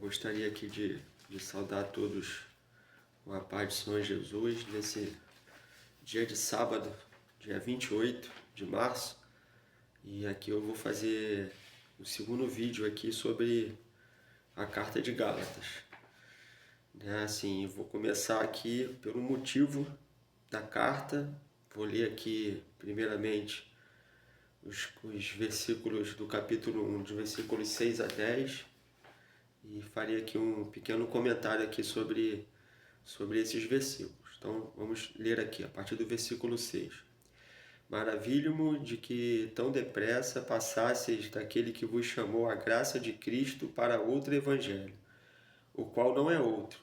Gostaria aqui de saudar a todos com a paz do Senhor Jesus nesse dia de sábado, dia 28 de março. E aqui eu vou fazer o segundo vídeo aqui sobre a carta de Gálatas. Assim, vou começar aqui pelo motivo da carta. Vou ler aqui primeiramente os versículos do capítulo 1, de versículos 6 a 10. E farei aqui um pequeno comentário aqui sobre esses versículos. Então vamos ler aqui a partir do versículo 6. Maravilho-me de que tão depressa passasseis daquele que vos chamou a graça de Cristo para outro evangelho, o qual não é outro,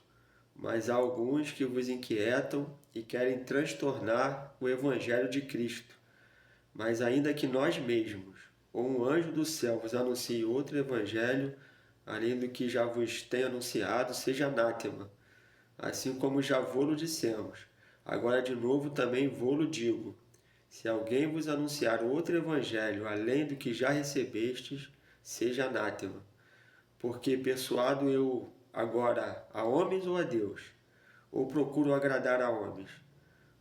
mas há alguns que vos inquietam e querem transtornar o evangelho de Cristo. Mas ainda que nós mesmos, ou um anjo do céu vos anuncie outro evangelho, além do que já vos tenho anunciado, seja anátema. Assim como já vô-lo dissemos, agora de novo também vô-lo digo. Se alguém vos anunciar outro evangelho, além do que já recebestes, seja anátema. Porque persuado eu agora a homens ou a Deus? Ou procuro agradar a homens?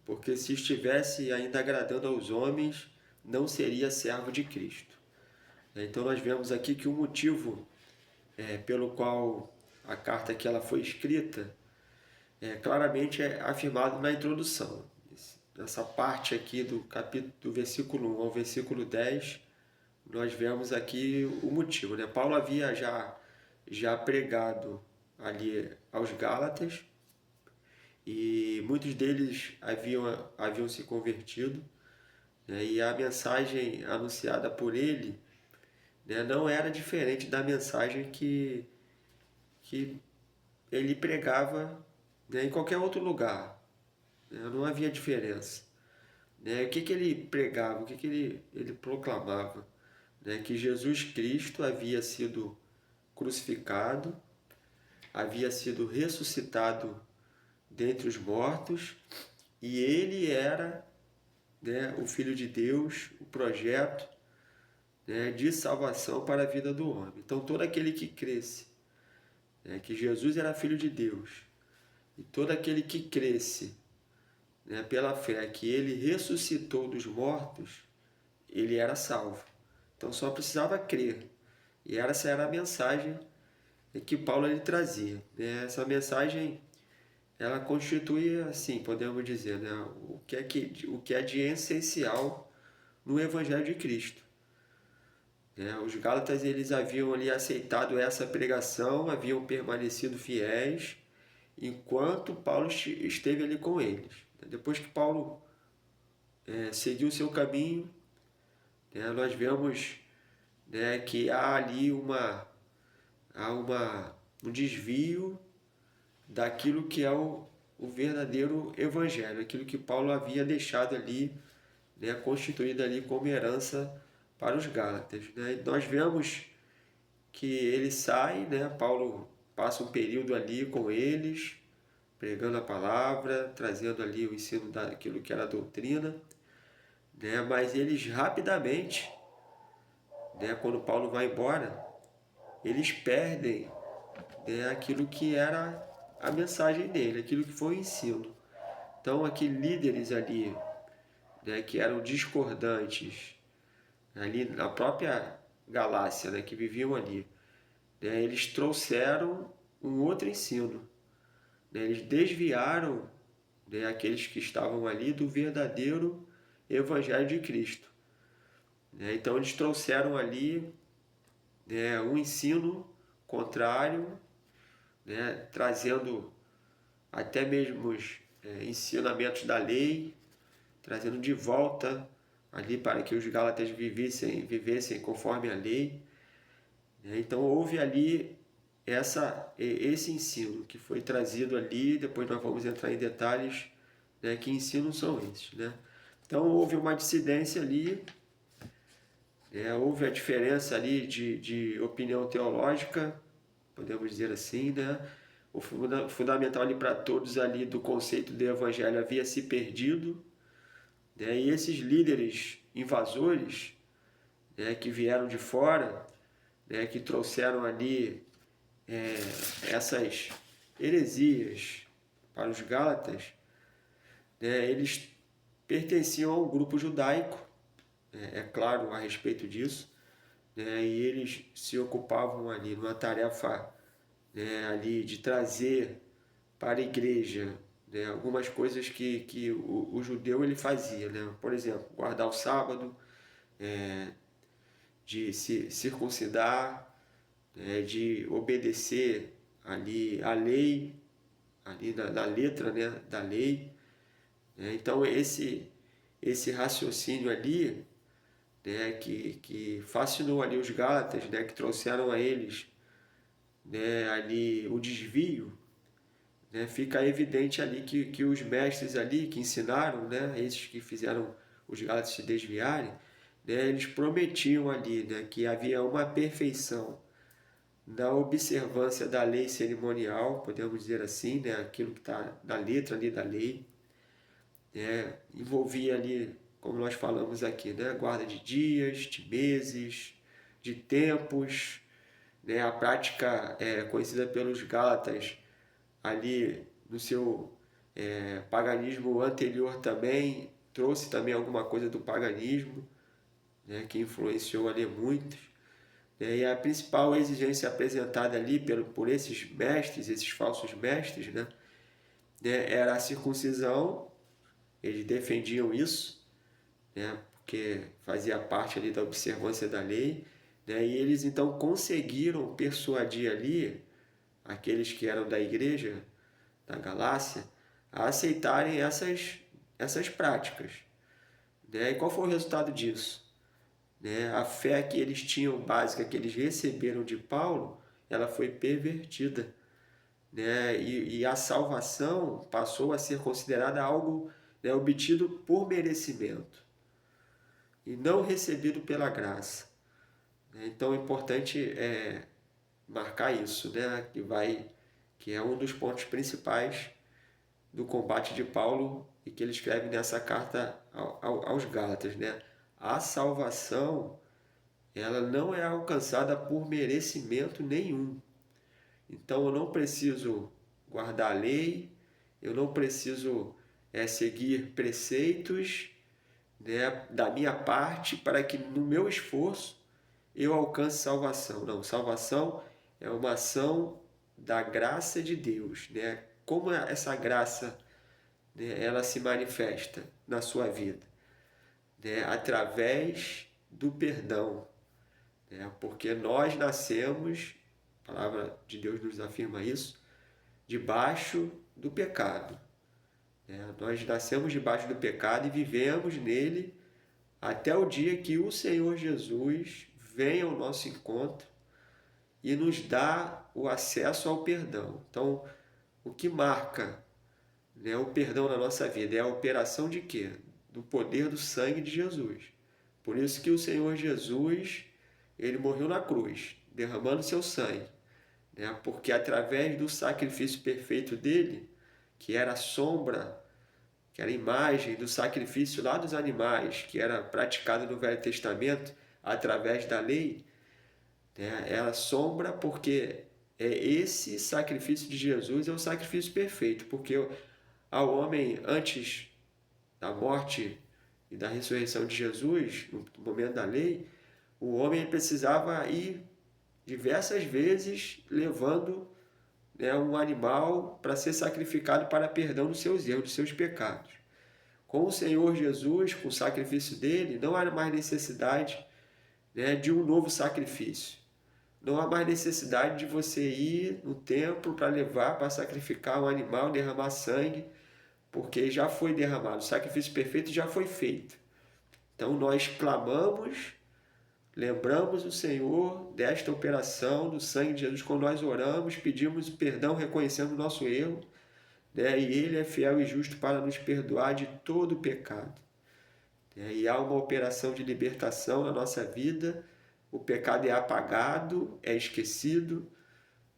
Porque se estivesse ainda agradando aos homens, não seria servo de Cristo. Então nós vemos aqui que o motivo pelo qual a carta que ela foi escrita claramente é afirmado na introdução. Nessa parte aqui do capítulo, do versículo 1 ao versículo 10, nós vemos aqui o motivo. Paulo havia já pregado ali aos Gálatas e muitos deles haviam se convertido, e a mensagem anunciada por ele não era diferente da mensagem que ele pregava em qualquer outro lugar. Não havia diferença. O que ele pregava, o que ele proclamava? Que Jesus Cristo havia sido crucificado, havia sido ressuscitado dentre os mortos, e ele era o Filho de Deus, o projeto de salvação para a vida do homem. Então todo aquele que cresce que Jesus era Filho de Deus, e todo aquele que cresce pela fé que ele ressuscitou dos mortos, ele era salvo. Então só precisava crer. E essa era a mensagem que Paulo ele trazia. Essa mensagem ela constitui, assim, podemos dizer, o que é de essencial no Evangelho de Cristo. Os Gálatas eles haviam ali aceitado essa pregação, haviam permanecido fiéis, enquanto Paulo esteve ali com eles. Um Paulo seguiu o seu caminho, nós vemos que há ali um desvio daquilo que é o verdadeiro evangelho, aquilo que Paulo havia deixado ali, constituído ali como herança para os Gálatas. Nós vemos que ele sai, Paulo passa um período ali com eles, pregando a palavra, trazendo ali o ensino daquilo que era a doutrina, mas eles rapidamente, quando Paulo vai embora, eles perdem aquilo que era a mensagem dele, aquilo que foi o ensino. Então, aqui líderes ali, que eram discordantes, ali na própria Galácia, que viviam ali, eles trouxeram um outro ensino. Eles desviaram aqueles que estavam ali do verdadeiro Evangelho de Cristo. Então eles trouxeram ali um ensino contrário, trazendo até mesmo os ensinamentos da lei, trazendo de volta ali para que os Gálatas vivessem conforme a lei. Então houve ali esse ensino que foi trazido ali, depois nós vamos entrar em detalhes que ensinos são esses. Então houve uma dissidência ali, houve a diferença ali de opinião teológica, podemos dizer assim, O fundamental ali para todos ali do conceito do evangelho havia se perdido, e esses líderes invasores que vieram de fora, que trouxeram ali essas heresias para os Gálatas, né, eles pertenciam ao grupo judaico, é claro a respeito disso, né, e eles se ocupavam ali numa tarefa, né, ali de trazer para a igreja, né, algumas coisas que o judeu ele fazia, né? Por exemplo, guardar o sábado, de se circuncidar, né, de obedecer ali a lei, ali na letra, né, da lei, né? Então esse raciocínio ali, né, que fascinou ali os Gálatas, né, que trouxeram a eles, né, ali o desvio, né, fica evidente ali que os mestres ali que ensinaram, né, esses que fizeram os Gálatas se desviarem, né, eles prometiam ali, né, que havia uma perfeição na observância da lei cerimonial, podemos dizer assim, né, aquilo que está na letra ali da lei, né, envolvia ali, como nós falamos aqui, né, guarda de dias, de meses, de tempos, né, a prática conhecida pelos Gálatas ali no seu paganismo anterior também, trouxe também alguma coisa do paganismo, né, que influenciou ali muitos. Né, e a principal exigência apresentada ali por esses mestres, esses falsos mestres, né, era a circuncisão. Eles defendiam isso, né, porque fazia parte ali da observância da lei, né, e eles então conseguiram persuadir ali aqueles que eram da igreja da Galácia a aceitarem essas práticas. Né? E qual foi o resultado disso? Né? A fé que eles tinham básica, que eles receberam de Paulo, ela foi pervertida. Né? E a salvação passou a ser considerada algo, né, obtido por merecimento e não recebido pela graça. Então é importante marcar isso, né? Que é um dos pontos principais do combate de Paulo e que ele escreve nessa carta aos Gálatas, né? A salvação, ela não é alcançada por merecimento nenhum. Então eu não preciso guardar a lei, eu não preciso seguir preceitos, né, da minha parte para que no meu esforço eu alcance salvação. Não, salvação é uma ação da graça de Deus, né? Como essa graça, né, ela se manifesta na sua vida, né, através do perdão, né, porque nós nascemos, a palavra de Deus nos afirma isso, debaixo do pecado. Né? Nós nascemos debaixo do pecado e vivemos nele até o dia que o Senhor Jesus vem ao nosso encontro e nos dá o acesso ao perdão. Então, o que marca, né, o perdão na nossa vida é a operação de quê? Do poder do sangue de Jesus. Por isso que o Senhor Jesus, ele morreu na cruz, derramando seu sangue, né? Porque através do sacrifício perfeito dele, que era a sombra, que era a imagem do sacrifício lá dos animais, que era praticado no Velho Testamento através da lei, né? Ela sombra porque esse sacrifício de Jesus é o sacrifício perfeito, porque ao homem antes da morte e da ressurreição de Jesus, no momento da lei, o homem precisava ir diversas vezes levando, né, um animal para ser sacrificado para perdão dos seus erros, dos seus pecados. Com o Senhor Jesus, com o sacrifício dele, não há mais necessidade, né, de um novo sacrifício. Não há mais necessidade de você ir no templo para levar, para sacrificar um animal, derramar sangue, porque já foi derramado. O sacrifício perfeito já foi feito. Então nós clamamos, lembramos o Senhor desta operação do sangue de Jesus quando nós oramos, pedimos perdão, reconhecendo o nosso erro, né? E Ele é fiel e justo para nos perdoar de todo o pecado. E há uma operação de libertação na nossa vida, o pecado é apagado, é esquecido,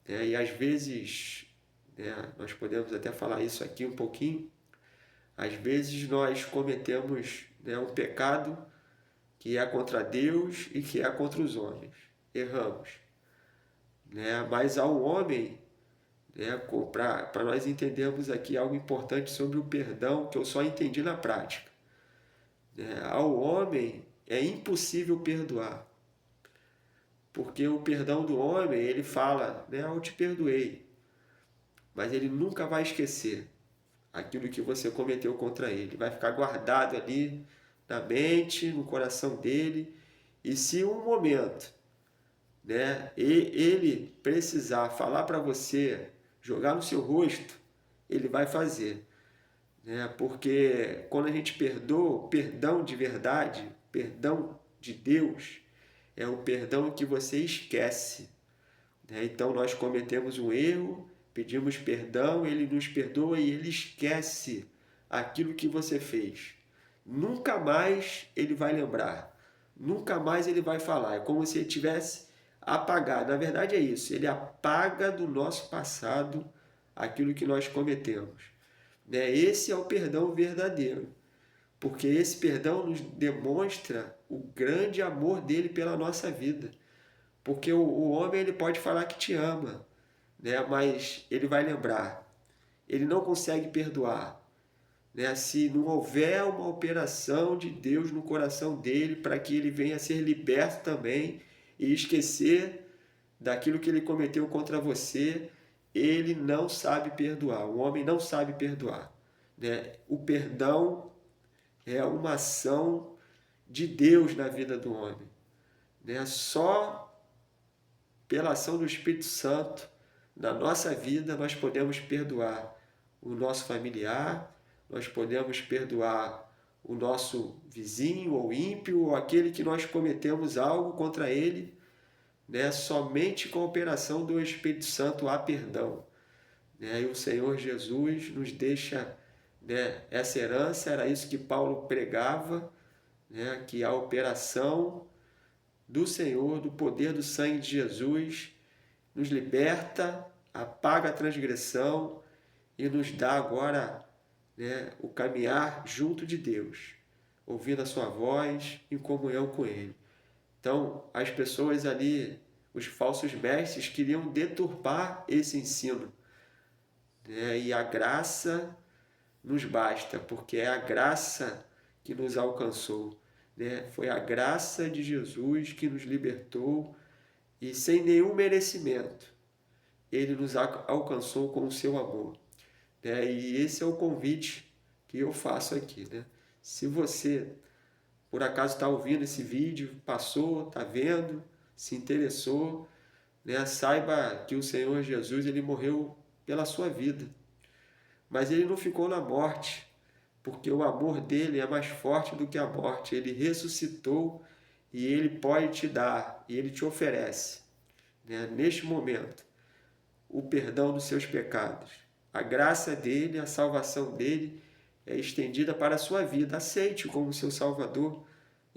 né? E às vezes, né, nós podemos até falar isso aqui um pouquinho, às vezes nós cometemos, né, um pecado que é contra Deus e que é contra os homens. Erramos. né? Mas ao homem, né, para nós entendermos aqui algo importante sobre o perdão que eu só entendi na prática, né? Ao homem é impossível perdoar, porque o perdão do homem, ele fala, né, eu te perdoei, mas ele nunca vai esquecer aquilo que você cometeu contra ele. Vai ficar guardado ali na mente, no coração dele. E se um momento, né, ele precisar falar para você, jogar no seu rosto, ele vai fazer, né? Porque quando a gente perdoa, perdão de verdade, perdão de Deus, é o perdão que você esquece, né? Então nós cometemos um erro, pedimos perdão, ele nos perdoa e ele esquece aquilo que você fez. Nunca mais ele vai lembrar, nunca mais ele vai falar. É como se ele tivesse apagado. Na verdade é isso, ele apaga do nosso passado aquilo que nós cometemos, né? Esse é o perdão verdadeiro, porque esse perdão nos demonstra o grande amor dele pela nossa vida. Porque o homem ele pode falar que te ama, né? Mas ele vai lembrar. Ele não consegue perdoar, né? Se não houver uma operação de Deus no coração dele para que ele venha a ser liberto também e esquecer daquilo que ele cometeu contra você, ele não sabe perdoar. O homem não sabe perdoar, né? O perdão é uma ação de Deus na vida do homem, né? Só pela ação do Espírito Santo na nossa vida, nós podemos perdoar o nosso familiar, nós podemos perdoar o nosso vizinho ou ímpio, ou aquele que nós cometemos algo contra ele, né? Somente com a operação do Espírito Santo há perdão, né? E o Senhor Jesus nos deixa, né, essa herança, era isso que Paulo pregava, né, que a operação do Senhor, do poder do sangue de Jesus, nos liberta, apaga a transgressão e nos dá agora, né, o caminhar junto de Deus, ouvindo a sua voz, em comunhão com Ele. Então, as pessoas ali, os falsos mestres, queriam deturpar esse ensino, né? E a graça nos basta, porque é a graça que nos alcançou, né? Foi a graça de Jesus que nos libertou e sem nenhum merecimento ele nos alcançou com o seu amor, né? E esse é o convite que eu faço aqui, né? Se você por acaso está ouvindo esse vídeo, passou, está vendo, se interessou, né? Saiba que o Senhor Jesus ele morreu pela sua vida, mas ele não ficou na morte, porque o amor dele é mais forte do que a morte. Ele ressuscitou e ele pode te dar, e ele te oferece, né, neste momento, o perdão dos seus pecados. A graça dele, a salvação dele é estendida para a sua vida. Aceite-o como seu Salvador,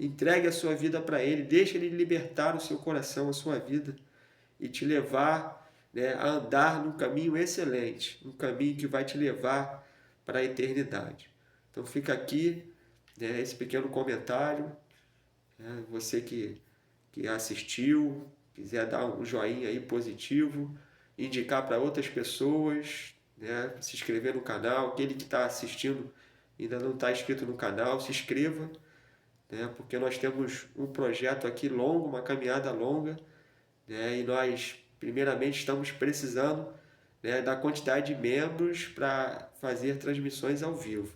entregue a sua vida para ele, deixe ele libertar o seu coração, a sua vida, e te levar, né, a andar num caminho excelente, um caminho que vai te levar para a eternidade. Então fica aqui, né, esse pequeno comentário, né, você que assistiu, quiser dar um joinha aí positivo, indicar para outras pessoas, né, se inscrever no canal, aquele que está assistindo ainda não está inscrito no canal, se inscreva, né, porque nós temos um projeto aqui longo, uma caminhada longa, né, e nós primeiramente estamos precisando, né, da quantidade de membros para fazer transmissões ao vivo.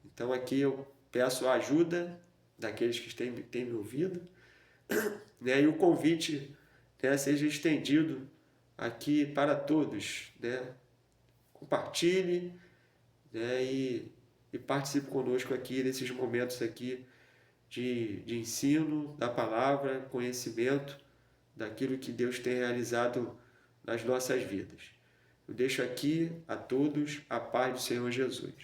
Então aqui eu peço a ajuda daqueles que têm me ouvido, né, e o convite, né, seja estendido aqui para todos, né? Compartilhe, né, e participe conosco aqui nesses momentos aqui de ensino da palavra, conhecimento daquilo que Deus tem realizado nas nossas vidas. Eu deixo aqui a todos a paz do Senhor Jesus.